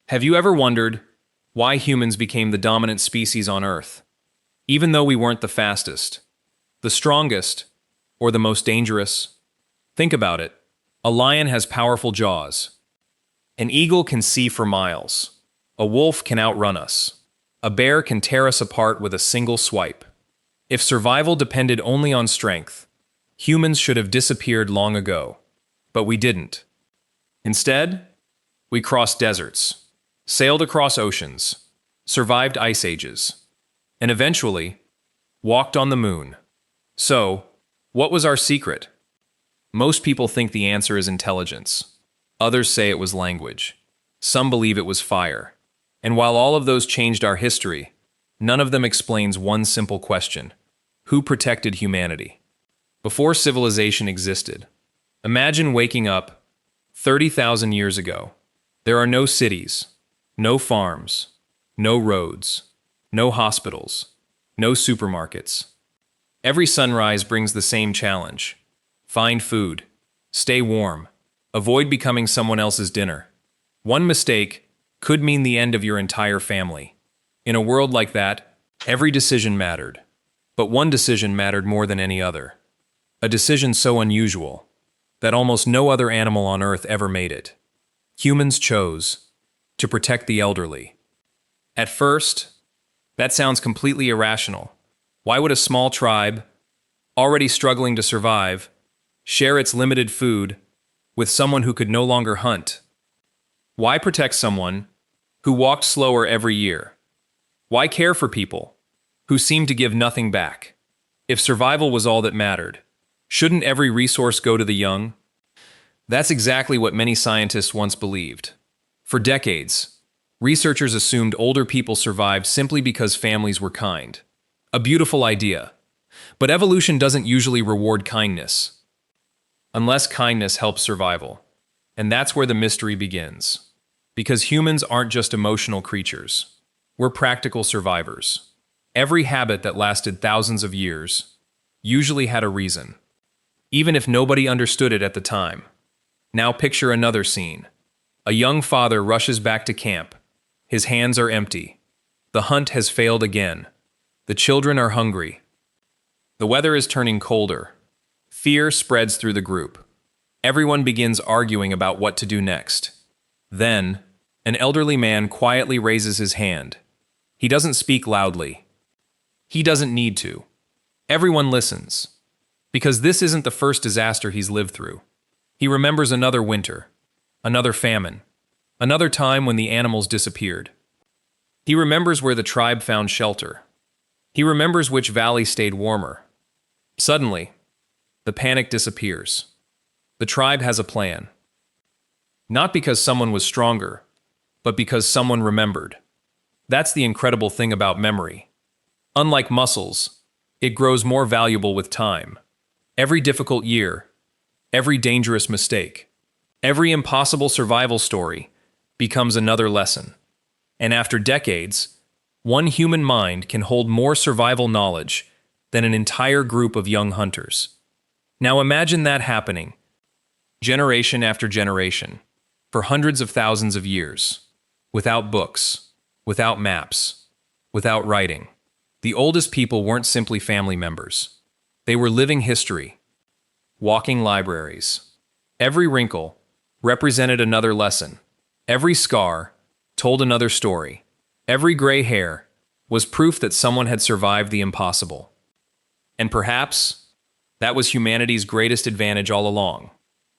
Have you ever wondered why humans became the dominant species on Earth? Even though we weren't the fastest, the strongest, or the most dangerous? Think about it. A lion has powerful jaws. An eagle can see for miles. A wolf can outrun us. A bear can tear us apart with a single swipe. If survival depended only on strength, humans should have disappeared long ago. But we didn't. Instead, we crossed deserts, sailed across oceans, survived ice ages, and eventually walked on the moon. So, what was our secret? Most people think the answer is intelligence. Others say it was language. Some believe it was fire. And while all of those changed our history, none of them explains one simple question: who protected humanity? Before civilization existed, imagine waking up 30,000 years ago. There are no cities, no farms, no roads, no hospitals, no supermarkets. Every sunrise brings the same challenge: find food, stay warm, avoid becoming someone else's dinner. One mistake could mean the end of your entire family. In a world like that, every decision mattered. But one decision mattered more than any other. A decision so unusual that almost no other animal on Earth ever made it. Humans chose to protect the elderly. At first, that sounds completely irrational. Why would a small tribe, already struggling to survive, share its limited food with someone who could no longer hunt? Why protect someone who walked slower every year? Why care for people who seemed to give nothing back? If survival was all that mattered, shouldn't every resource go to the young? That's exactly what many scientists once believed. For decades, researchers assumed older people survived simply because families were kind. A beautiful idea. But evolution doesn't usually reward kindness, unless kindness helps survival. And that's where the mystery begins. Because humans aren't just emotional creatures. We're practical survivors. Every habit that lasted thousands of years usually had a reason, even if nobody understood it at the time. Now picture another scene. A young father rushes back to camp. His hands are empty. The hunt has failed again. The children are hungry. The weather is turning colder. Fear spreads through the group. Everyone begins arguing about what to do next. Then, an elderly man quietly raises his hand. He doesn't speak loudly. He doesn't need to. Everyone listens. Because this isn't the first disaster he's lived through. He remembers another winter, another famine, another time when the animals disappeared. He remembers where the tribe found shelter. He remembers which valley stayed warmer. Suddenly, the panic disappears. The tribe has a plan. Not because someone was stronger, but because someone remembered. That's the incredible thing about memory. Unlike muscles, it grows more valuable with time. Every difficult year, every dangerous mistake, every impossible survival story becomes another lesson. And after decades, one human mind can hold more survival knowledge than an entire group of young hunters. Now imagine that happening, generation after generation, for hundreds of thousands of years, without books, without maps, without writing. The oldest people weren't simply family members. They were living history, walking libraries. Every wrinkle represented another lesson. Every scar told another story. Every gray hair was proof that someone had survived the impossible. And perhaps that was humanity's greatest advantage all along.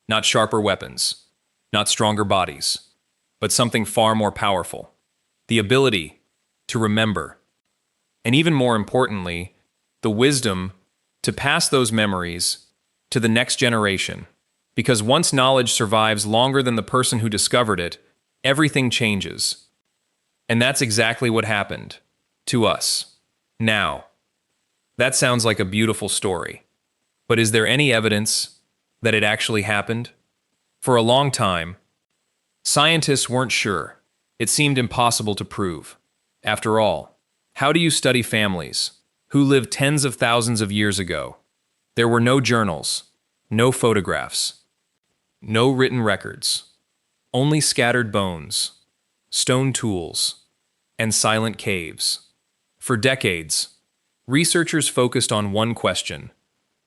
Not sharper weapons, not stronger bodies, but something far more powerful. The ability to remember. And even more importantly, the wisdom to pass those memories to the next generation. Because once knowledge survives longer than the person who discovered it, everything changes. And that's exactly what happened to us. Now, that sounds like a beautiful story. But is there any evidence that it actually happened? For a long time, scientists weren't sure. It seemed impossible to prove. After all, how do you study families who lived tens of thousands of years ago? There were no journals, no photographs, no written records, only scattered bones. stone tools, and silent caves. For decades, researchers focused on one question: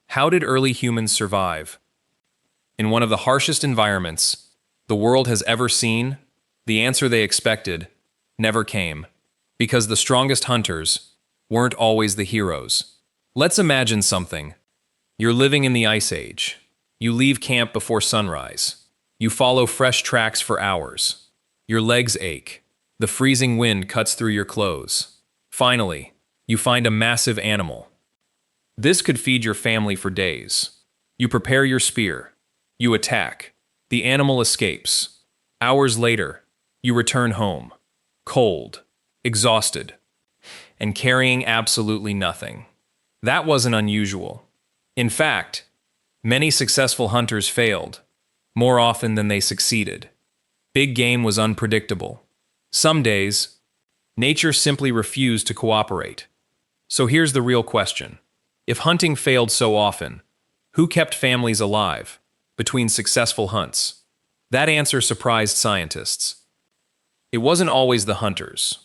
how did early humans survive? In one of the harshest environments the world has ever seen, the answer they expected never came, because the strongest hunters weren't always the heroes. Let's imagine something. You're living in the Ice Age. You leave camp before sunrise. You follow fresh tracks for hours. Your legs ache. The freezing wind cuts through your clothes. Finally, you find a massive animal. This could feed your family for days. You prepare your spear. You attack. The animal escapes. Hours later, you return home, cold, exhausted, and carrying absolutely nothing. That wasn't unusual. In fact, many successful hunters failed, more often than they succeeded. Big game was unpredictable. Some days, nature simply refused to cooperate. So here's the real question. If hunting failed so often, who kept families alive between successful hunts? That answer surprised scientists. It wasn't always the hunters.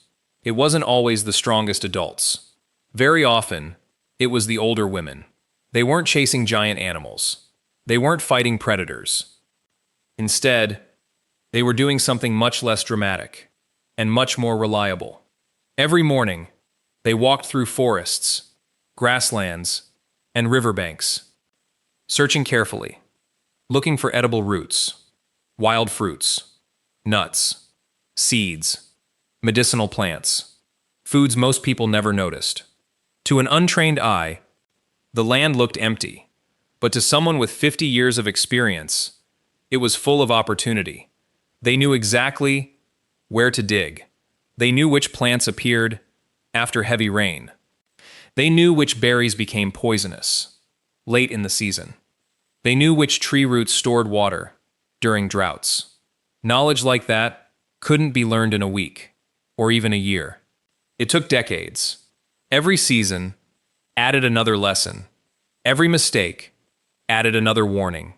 It wasn't always the strongest adults. Very often, it was the older women. They weren't chasing giant animals. They weren't fighting predators. Instead, they were doing something much less dramatic and much more reliable. Every morning, they walked through forests, grasslands, and riverbanks, searching carefully, looking for edible roots, wild fruits, nuts, seeds, medicinal plants, foods most people never noticed. To an untrained eye, the land looked empty, but to someone with 50 years of experience, it was full of opportunity. They knew exactly where to dig. They knew which plants appeared after heavy rain. They knew which berries became poisonous late in the season. They knew which tree roots stored water during droughts. Knowledge like that couldn't be learned in a week or even a year. It took decades. Every season added another lesson. Every mistake added another warning.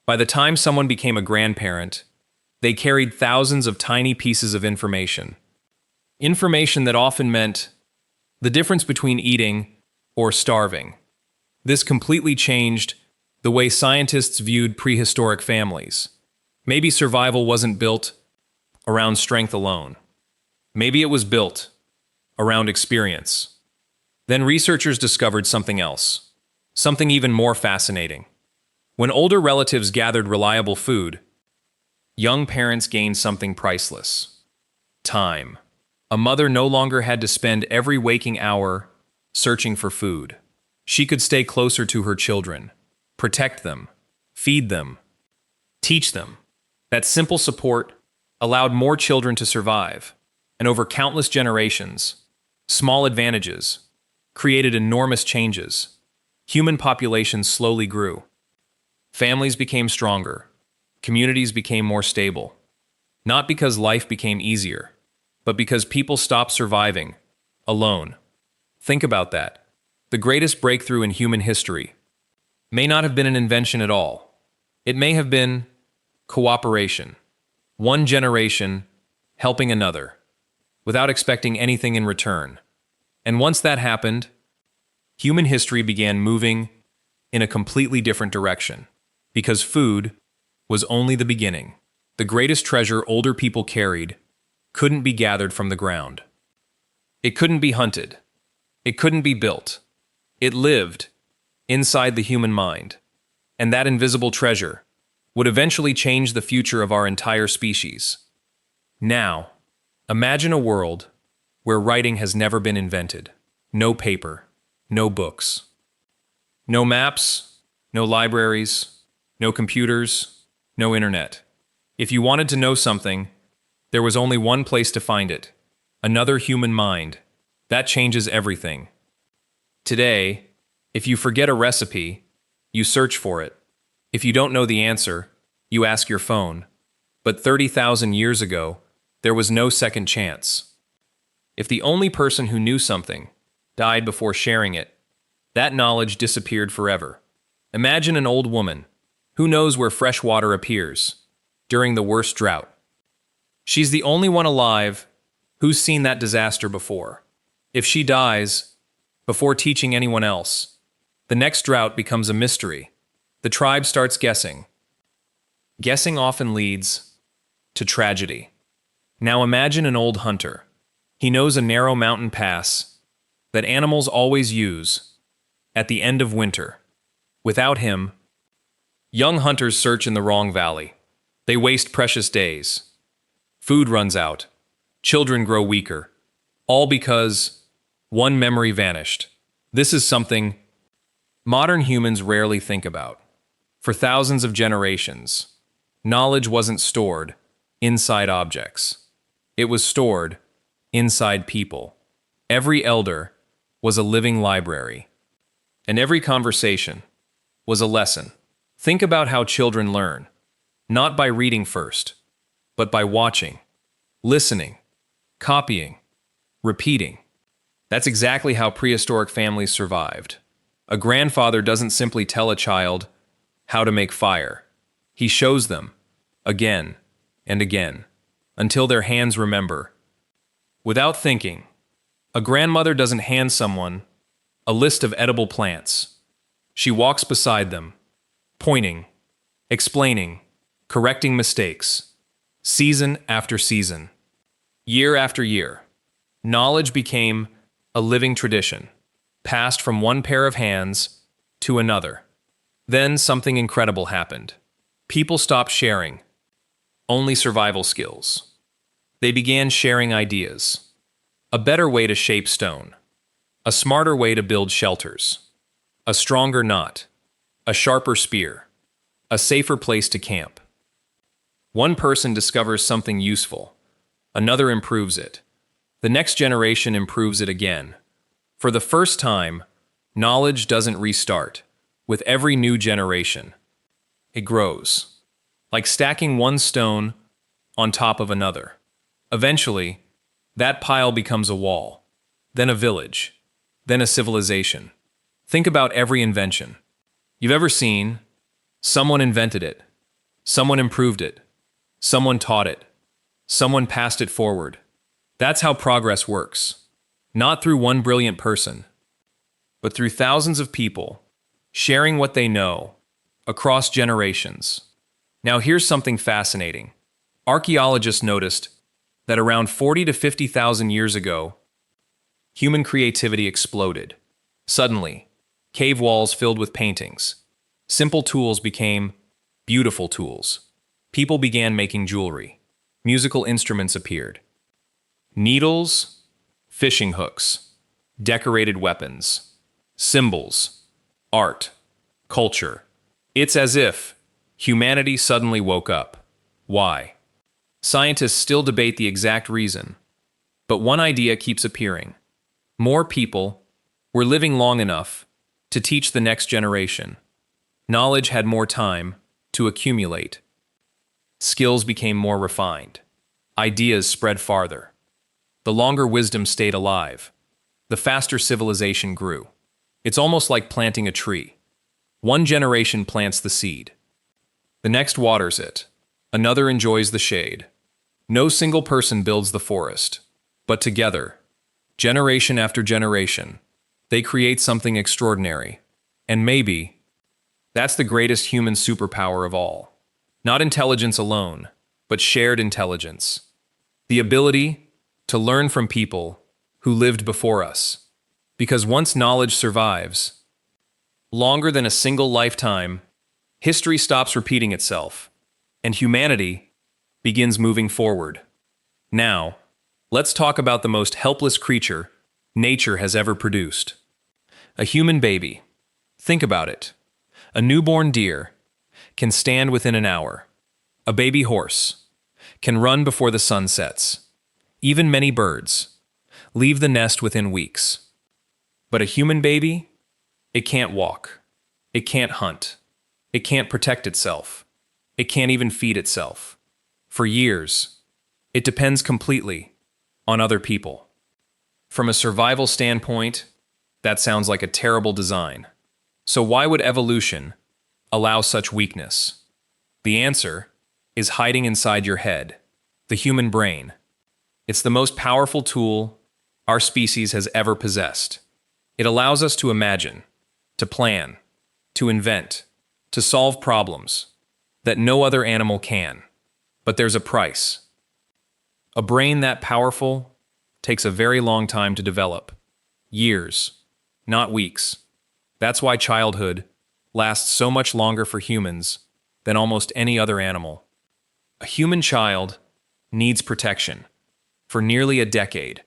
By the time someone became a grandparent, they carried thousands of tiny pieces of information. Information that often meant the difference between eating or starving. This completely changed the way scientists viewed prehistoric families. Maybe survival wasn't built around strength alone. Maybe it was built around experience. Then researchers discovered something else, something even more fascinating. When older relatives gathered reliable food, young parents gained something priceless: time. A mother no longer had to spend every waking hour searching for food. She could stay closer to her children, protect them, feed them, teach them. That simple support allowed more children to survive, and over countless generations, small advantages created enormous changes. Human populations slowly grew. Families became stronger. Communities became more stable. Not because life became easier, but because people stopped surviving alone. Think about that. The greatest breakthrough in human history may not have been an invention at all. It may have been cooperation. One generation helping another, without expecting anything in return. And once that happened, human history began moving in a completely different direction. Because food was only the beginning. The greatest treasure older people carried couldn't be gathered from the ground. It couldn't be hunted. It couldn't be built. It lived inside the human mind. And that invisible treasure would eventually change the future of our entire species. Now, imagine a world where writing has never been invented. No paper, no books, no maps, no libraries, no computers, no internet. If you wanted to know something, there was only one place to find it: another human mind. That changes everything. Today, if you forget a recipe, you search for it. If you don't know the answer, you ask your phone. But 30,000 years ago, there was no second chance. If the only person who knew something died before sharing it, that knowledge disappeared forever. Imagine an old woman who knows where fresh water appears during the worst drought. She's the only one alive who's seen that disaster before. If she dies before teaching anyone else, the next drought becomes a mystery. The tribe starts guessing. Guessing often leads to tragedy. Now imagine an old hunter. He knows a narrow mountain pass that animals always use at the end of winter. Without him, young hunters search in the wrong valley. They waste precious days. Food runs out. Children grow weaker. All because one memory vanished. This is something modern humans rarely think about. For thousands of generations, knowledge wasn't stored inside objects. It was stored inside people. Every elder was a living library, and every conversation was a lesson. Think about how children learn, not by reading first, but by watching, listening, copying, repeating. That's exactly how prehistoric families survived. A grandfather doesn't simply tell a child how to make fire. He shows them again and again until their hands remember. Without thinking, a grandmother doesn't hand someone a list of edible plants. She walks beside them, pointing, explaining, correcting mistakes, season after season, year after year. Knowledge became a living tradition, passed from one pair of hands to another. Then something incredible happened. People stopped sharing only survival skills. They began sharing ideas. A better way to shape stone. A smarter way to build shelters. A stronger knot. A sharper spear. A safer place to camp. One person discovers something useful. Another improves it. The next generation improves it again. For the first time, knowledge doesn't restart. With every new generation, it grows, like stacking one stone on top of another. Eventually, that pile becomes a wall, then a village, then a civilization. Think about every invention you've ever seen. Someone invented it, someone improved it, someone taught it, someone passed it forward. That's how progress works. Not through one brilliant person, but through thousands of people sharing what they know across generations. Now here's something fascinating. Archaeologists noticed that around 40 to 50,000 years ago, human creativity exploded. Suddenly, cave walls filled with paintings. Simple tools became beautiful tools. People began making jewelry. Musical instruments appeared. Needles, fishing hooks, decorated weapons, symbols, art, culture. It's as if humanity suddenly woke up. Why? Scientists still debate the exact reason, but one idea keeps appearing. More people were living long enough to teach the next generation. Knowledge had more time to accumulate. Skills became more refined. Ideas spread farther. The longer wisdom stayed alive, the faster civilization grew. It's almost like planting a tree. One generation plants the seed. The next waters it. Another enjoys the shade. No single person builds the forest, but together, generation after generation, they create something extraordinary. And maybe that's the greatest human superpower of all. Not intelligence alone, but shared intelligence. The ability to learn from people who lived before us. Because once knowledge survives, longer than a single lifetime, history stops repeating itself, and humanity begins moving forward. Now, let's talk about the most helpless creature nature has ever produced. A human baby. Think about it. A newborn deer can stand within an hour. A baby horse can run before the sun sets. Even many birds leave the nest within weeks. But a human baby? It can't walk. It can't hunt. It can't protect itself. It can't even feed itself. For years, it depends completely on other people. From a survival standpoint, that sounds like a terrible design. So why would evolution allow such weakness? The answer is hiding inside your head. the human brain. It's the most powerful tool our species has ever possessed. It allows us to imagine, to plan, to invent, to solve problems that no other animal can. But there's a price. A brain that powerful takes a very long time to develop. Years, not weeks. That's why childhood lasts so much longer for humans than almost any other animal. A human child needs protection for nearly a decade,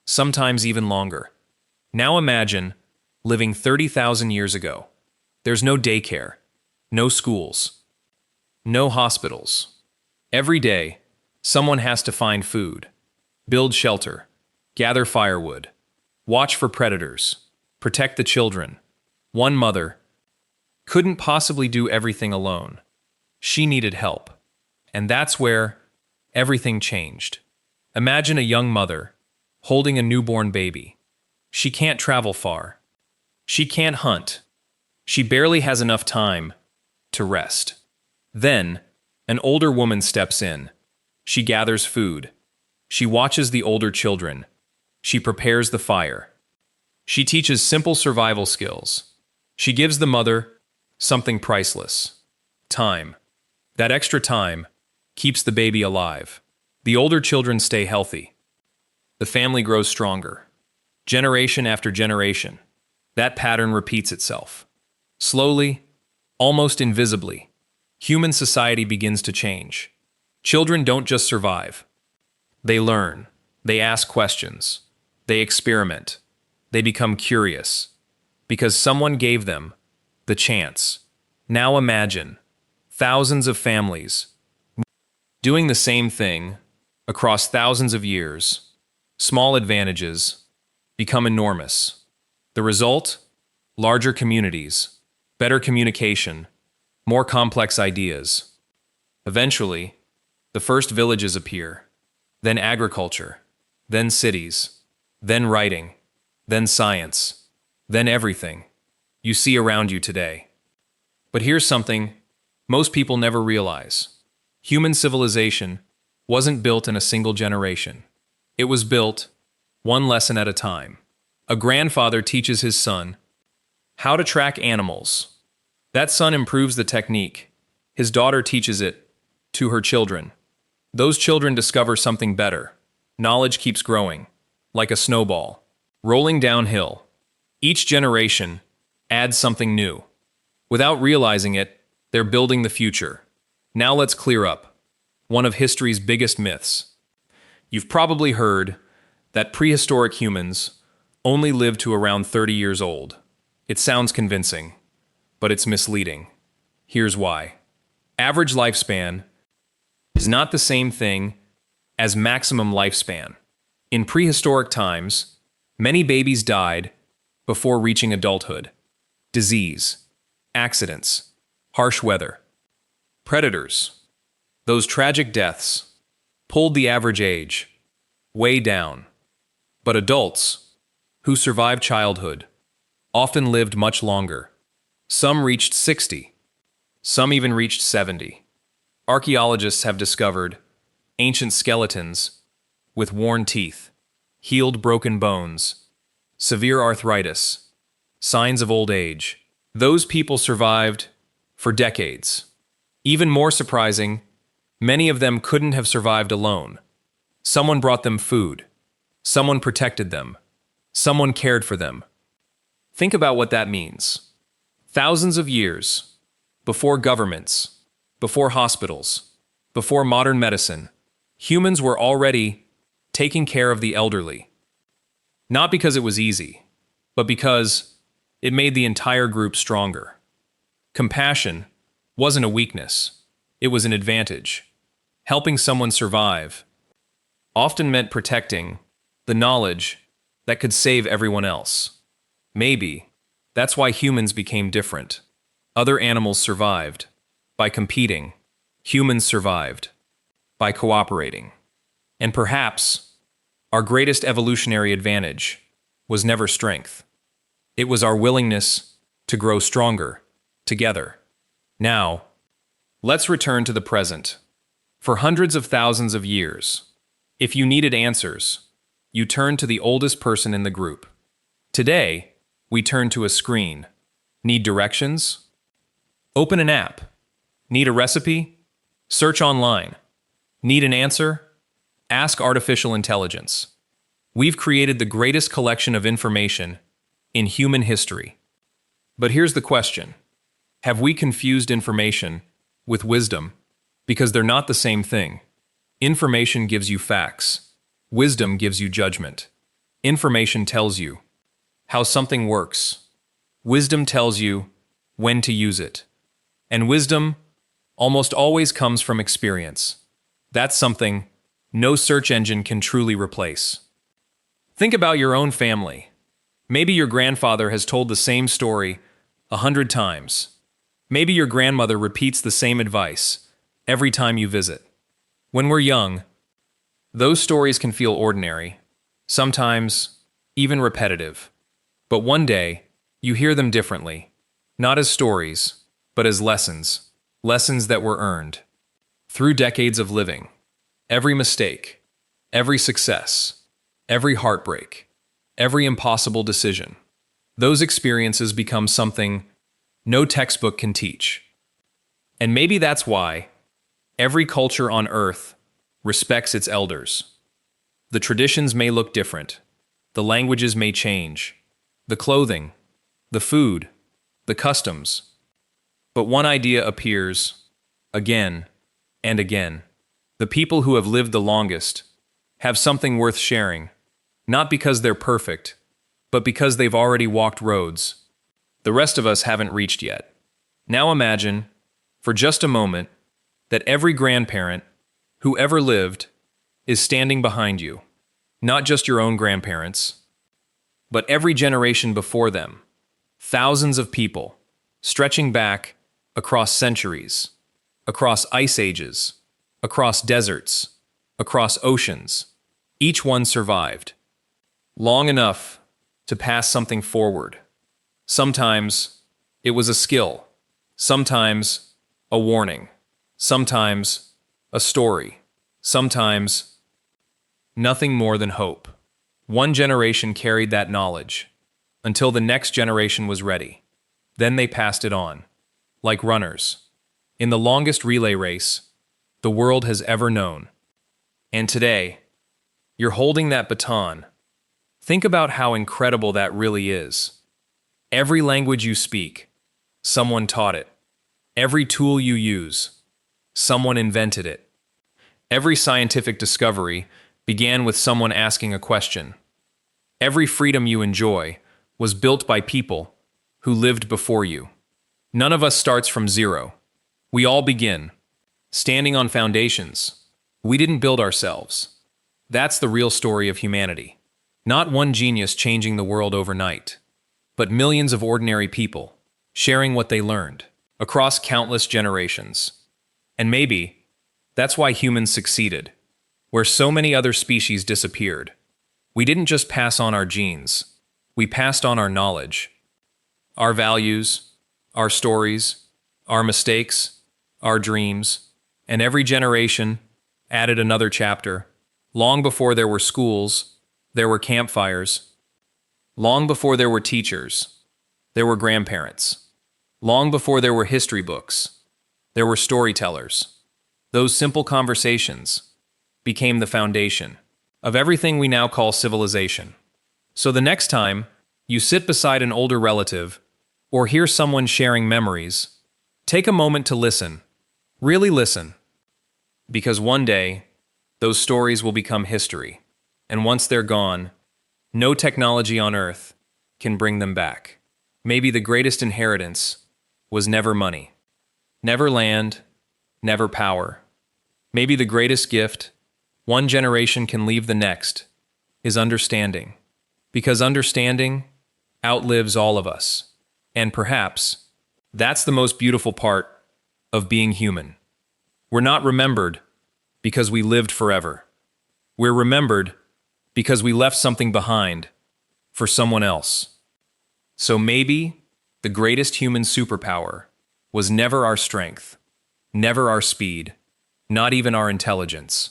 sometimes even longer. Now imagine living 30,000 years ago. There's no daycare, no schools, no hospitals. Every day, someone has to find food, build shelter, gather firewood, watch for predators, protect the children. One mother couldn't possibly do everything alone. She needed help. And that's where everything changed. Imagine a young mother holding a newborn baby. She can't travel far. She can't hunt. She barely has enough time to rest. Then, an older woman steps in. She gathers food. She watches the older children. She prepares the fire. She teaches simple survival skills. She gives the mother something priceless: time. That extra time keeps the baby alive. The older children stay healthy. The family grows stronger. Generation after generation, that pattern repeats itself. Slowly, almost invisibly, human society begins to change. Children don't just survive. They learn. They ask questions. They experiment. They become curious. Because someone gave them the chance. Now imagine thousands of families doing the same thing across thousands of years. Small advantages become enormous. The result? Larger communities, better communication, more complex ideas. Eventually, the first villages appear, then agriculture, then cities, then writing, then science, then everything you see around you today. But here's something most people never realize. Human civilization wasn't built in a single generation. It was built one lesson at a time. A grandfather teaches his son how to track animals. That son improves the technique. His daughter teaches it to her children. Those children discover something better. Knowledge keeps growing, like a snowball, rolling downhill. Each generation adds something new. Without realizing it, they're building the future. Now let's clear up one of history's biggest myths. You've probably heard that prehistoric humans only lived to around 30 years old. It sounds convincing, but it's misleading. Here's why. Average lifespan is not the same thing as maximum lifespan. In prehistoric times, many babies died before reaching adulthood. Disease, accidents, harsh weather, predators. Those tragic deaths pulled the average age way down. But adults who survived childhood often lived much longer. Some reached 60. Some even reached 70. Archaeologists have discovered ancient skeletons with worn teeth, healed broken bones, severe arthritis, signs of old age. Those people survived for decades. Even more surprising, many of them couldn't have survived alone. Someone brought them food. Someone protected them. Someone cared for them. Think about what that means. Thousands of years before governments, before hospitals, before modern medicine, humans were already taking care of the elderly. Not because it was easy, but because it made the entire group stronger. Compassion wasn't a weakness. It was an advantage. Helping someone survive often meant protecting the knowledge that could save everyone else. Maybe that's why humans became different. Other animals survived by competing. Humans survived by cooperating. And perhaps our greatest evolutionary advantage was never strength. It was our willingness to grow stronger together. Now, let's return to the present. For hundreds of thousands of years, if you needed answers, you turned to the oldest person in the group. Today, we turn to a screen. Need directions? Open an app. Need a recipe? Search online. Need an answer? Ask artificial intelligence. We've created the greatest collection of information in human history. But here's the question. Have we confused information with wisdom? Because they're not the same thing. Information gives you facts. Wisdom gives you judgment. Information tells you how something works. Wisdom tells you when to use it. And wisdom almost always comes from experience. That's something no search engine can truly replace. Think about your own family. Maybe your grandfather has told the same story 100 times. Maybe your grandmother repeats the same advice every time you visit. When we're young, those stories can feel ordinary, sometimes even repetitive. But one day, you hear them differently, not as stories, but as lessons, lessons that were earned. Through decades of living, every mistake, every success, every heartbreak, every impossible decision, those experiences become something no textbook can teach. And maybe that's why every culture on Earth respects its elders. The traditions may look different, the languages may change, the clothing, the food, the customs. But one idea appears again and again. The people who have lived the longest have something worth sharing, not because they're perfect, but because they've already walked roads the rest of us haven't reached yet. Now imagine, for just a moment, that every grandparent who ever lived is standing behind you. Not just your own grandparents, but every generation before them. Thousands of people, stretching back across centuries, across ice ages, across deserts, across oceans. Each one survived. Long enough to pass something forward. Sometimes it was a skill, sometimes a warning, sometimes a story, sometimes nothing more than hope. One generation carried that knowledge until the next generation was ready. Then they passed it on, like runners, in the longest relay race the world has ever known. And today, you're holding that baton. Think about how incredible that really is. Every language you speak, someone taught it. Every tool you use, someone invented it. Every scientific discovery began with someone asking a question. Every freedom you enjoy was built by people who lived before you. None of us starts from zero. We all begin, standing on foundations. We didn't build ourselves. That's the real story of humanity. Not one genius changing the world overnight, but millions of ordinary people sharing what they learned across countless generations. And maybe that's why humans succeeded, where so many other species disappeared. We didn't just pass on our genes, we passed on our knowledge, our values, our stories, our mistakes, our dreams, and every generation added another chapter. Long before there were schools, there were campfires. Long before there were teachers, there were grandparents. Long before there were history books, there were storytellers. Those simple conversations became the foundation of everything we now call civilization. So the next time you sit beside an older relative or hear someone sharing memories, take a moment to listen. Really listen. Because one day, those stories will become history. And once they're gone, no technology on Earth can bring them back. Maybe the greatest inheritance was never money, never land, never power. Maybe the greatest gift one generation can leave the next is understanding. Because understanding outlives all of us. And perhaps that's the most beautiful part of being human. We're not remembered because we lived forever. We're remembered because we left something behind for someone else. So maybe the greatest human superpower was never our strength, never our speed, not even our intelligence.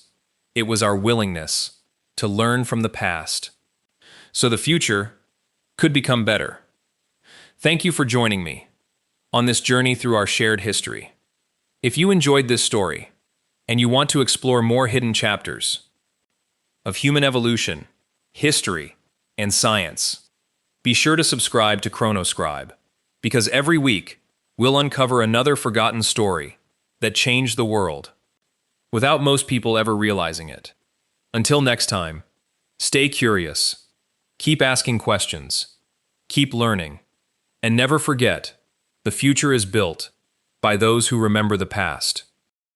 It was our willingness to learn from the past, so the future could become better. Thank you for joining me on this journey through our shared history. If you enjoyed this story, and you want to explore more hidden chapters of human evolution, history, and science, be sure to subscribe to ChronoScrib, because every week we'll uncover another forgotten story that changed the world, without most people ever realizing it. Until next time, stay curious, keep asking questions, keep learning, and never forget, the future is built by those who remember the past.